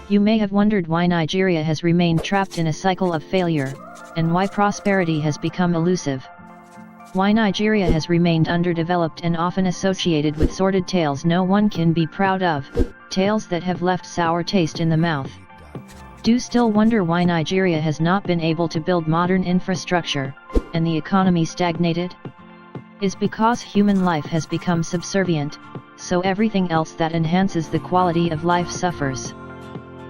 You may have wondered why Nigeria has remained trapped in a cycle of failure, and why prosperity has become elusive. Why Nigeria has remained underdeveloped and often associated with sordid tales no one can be proud of, tales that have left sour taste in the mouth. Do still wonder why Nigeria has not been able to build modern infrastructure, and the economy stagnated? Is because human life has become subservient, so everything else that enhances the quality of life suffers.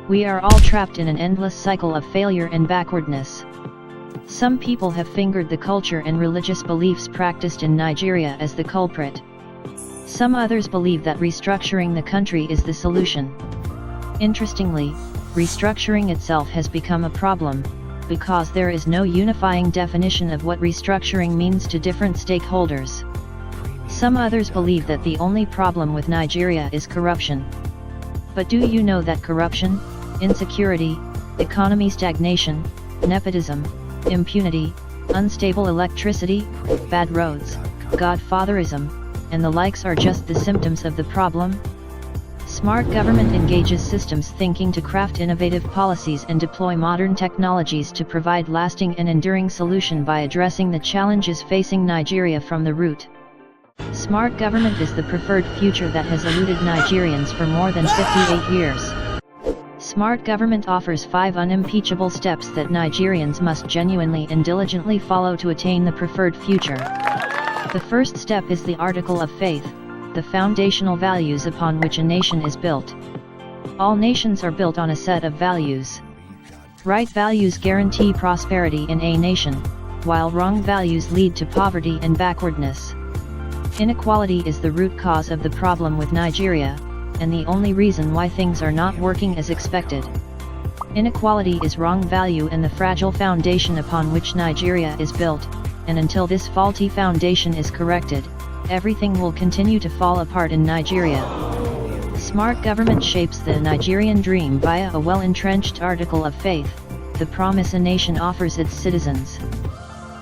We are all trapped in an endless cycle of failure and backwardness. Some people have fingered the culture and religious beliefs practiced in Nigeria as the culprit. Some others believe that restructuring the country is the solution. Interestingly, restructuring itself has become a problem, because there is no unifying definition of what restructuring means to different stakeholders. Some others believe that the only problem with Nigeria is corruption. But do you know that corruption, insecurity, economy stagnation, nepotism, impunity, unstable electricity, bad roads, godfatherism, and the likes are just the symptoms of the problem? Smart government engages systems thinking to craft innovative policies and deploy modern technologies to provide lasting and enduring solution by addressing the challenges facing Nigeria from the root. Smart government is the preferred future that has eluded Nigerians for more than 58 years. Smart government offers 5 unimpeachable steps that Nigerians must genuinely and diligently follow to attain the preferred future. The first step is the Article of Faith, the foundational values upon which a nation is built. All nations are built on a set of values. Right values guarantee prosperity in a nation, while wrong values lead to poverty and backwardness. Inequality is the root cause of the problem with Nigeria, and the only reason why things are not working as expected. Inequality is wrong value and the fragile foundation upon which Nigeria is built, and until this faulty foundation is corrected, everything will continue to fall apart in Nigeria. Smart government shapes the Nigerian dream via a well-entrenched article of faith, the promise a nation offers its citizens.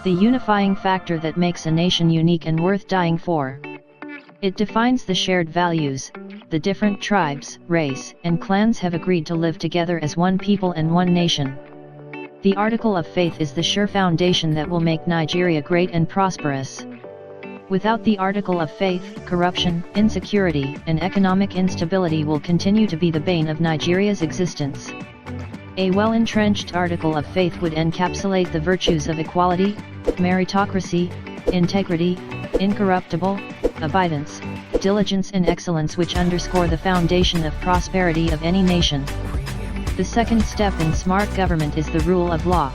The unifying factor that makes a nation unique and worth dying for. It defines the shared values. The different tribes, race, and clans have agreed to live together as one people and one nation. The Article of Faith is the sure foundation that will make Nigeria great and prosperous. Without the Article of Faith, corruption, insecurity, and economic instability will continue to be the bane of Nigeria's existence. A well-entrenched Article of Faith would encapsulate the virtues of equality, meritocracy, integrity, incorruptible, abidance, diligence and excellence, which underscore the foundation of prosperity of any nation. The second step in smart government is the rule of law.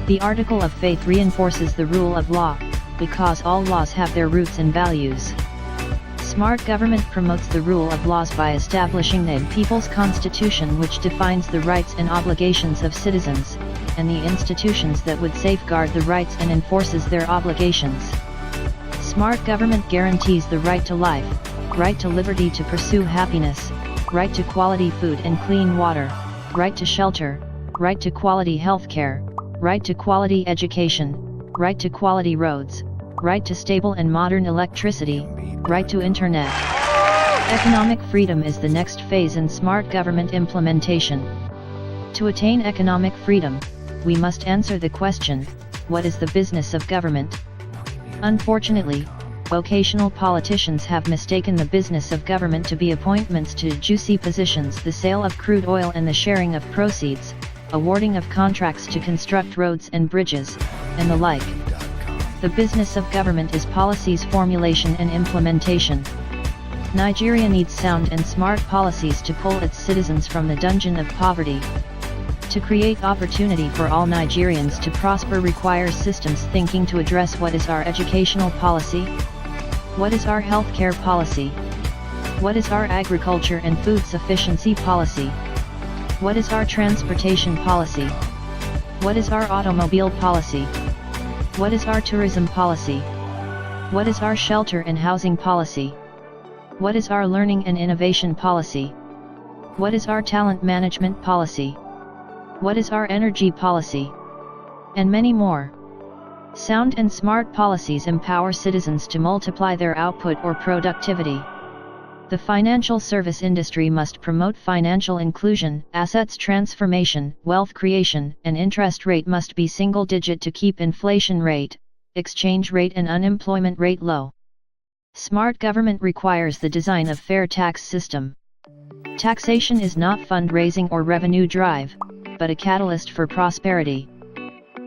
The Article of Faith reinforces the rule of law, because all laws have their roots and values. Smart government promotes the rule of laws by establishing the people's constitution, which defines the rights and obligations of citizens, and the institutions that would safeguard the rights and enforces their obligations. Smart government guarantees the right to life, right to liberty to pursue happiness, right to quality food and clean water, right to shelter, right to quality healthcare, right to quality education, right to quality roads, right to stable and modern electricity, right to internet. Economic freedom is the next phase in smart government implementation. To attain economic freedom, we must answer the question, what is the business of government? Unfortunately, vocational politicians have mistaken the business of government to be appointments to juicy positions, the sale of crude oil and the sharing of proceeds, awarding of contracts to construct roads and bridges, and the like. The business of government is policies formulation and implementation. Nigeria needs sound and smart policies to pull its citizens from the dungeon of poverty. To create opportunity for all Nigerians to prosper requires systems thinking to address what is our educational policy? What is our healthcare policy? What is our agriculture and food sufficiency policy? What is our transportation policy? What is our automobile policy? What is our tourism policy? What is our shelter and housing policy? What is our learning and innovation policy? What is our talent management policy? What is our energy policy? And many more. Sound and smart policies empower citizens to multiply their output or productivity. The financial service industry must promote financial inclusion, assets transformation, wealth creation, and interest rate must be single digit to keep inflation rate, exchange rate and unemployment rate low. Smart government requires the design of fair tax system. Taxation is not fundraising or revenue drive, but a catalyst for prosperity.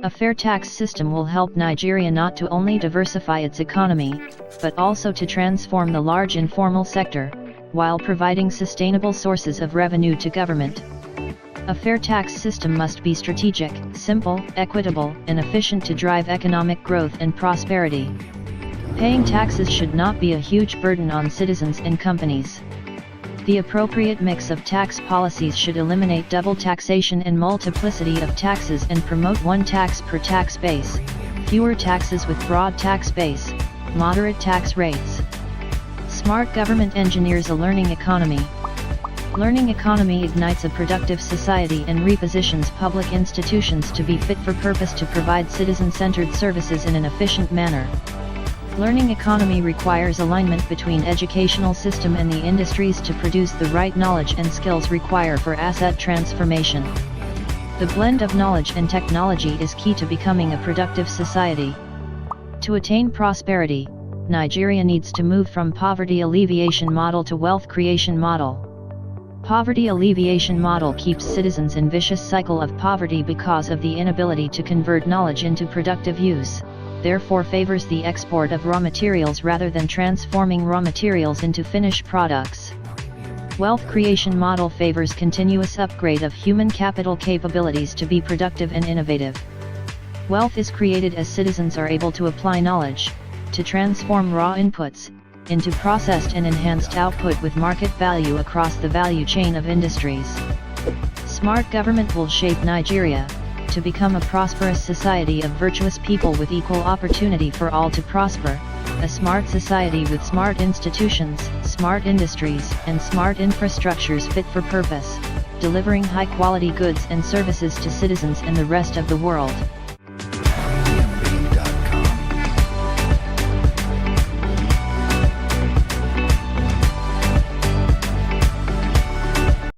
A fair tax system will help Nigeria not to only diversify its economy, but also to transform the large informal sector, while providing sustainable sources of revenue to government. A fair tax system must be strategic, simple, equitable, and efficient to drive economic growth and prosperity. Paying taxes should not be a huge burden on citizens and companies. The appropriate mix of tax policies should eliminate double taxation and multiplicity of taxes and promote one tax per tax base, fewer taxes with broad tax base, moderate tax rates. Smart government engineers a learning economy. Learning economy ignites a productive society and repositions public institutions to be fit for purpose to provide citizen-centered services in an efficient manner. Learning economy requires alignment between educational system and the industries to produce the right knowledge and skills required for asset transformation. The blend of knowledge and technology is key to becoming a productive society. To attain prosperity, Nigeria needs to move from poverty alleviation model to wealth creation model. Poverty alleviation model keeps citizens in vicious cycle of poverty because of the inability to convert knowledge into productive use. Therefore favors the export of raw materials rather than transforming raw materials into finished products. Wealth creation model favors continuous upgrade of human capital capabilities to be productive and innovative. Wealth is created as citizens are able to apply knowledge, to transform raw inputs, into processed and enhanced output with market value across the value chain of industries. Smart government will shape Nigeria to become a prosperous society of virtuous people with equal opportunity for all to prosper, a smart society with smart institutions, smart industries, and smart infrastructures fit for purpose, delivering high-quality goods and services to citizens and the rest of the world.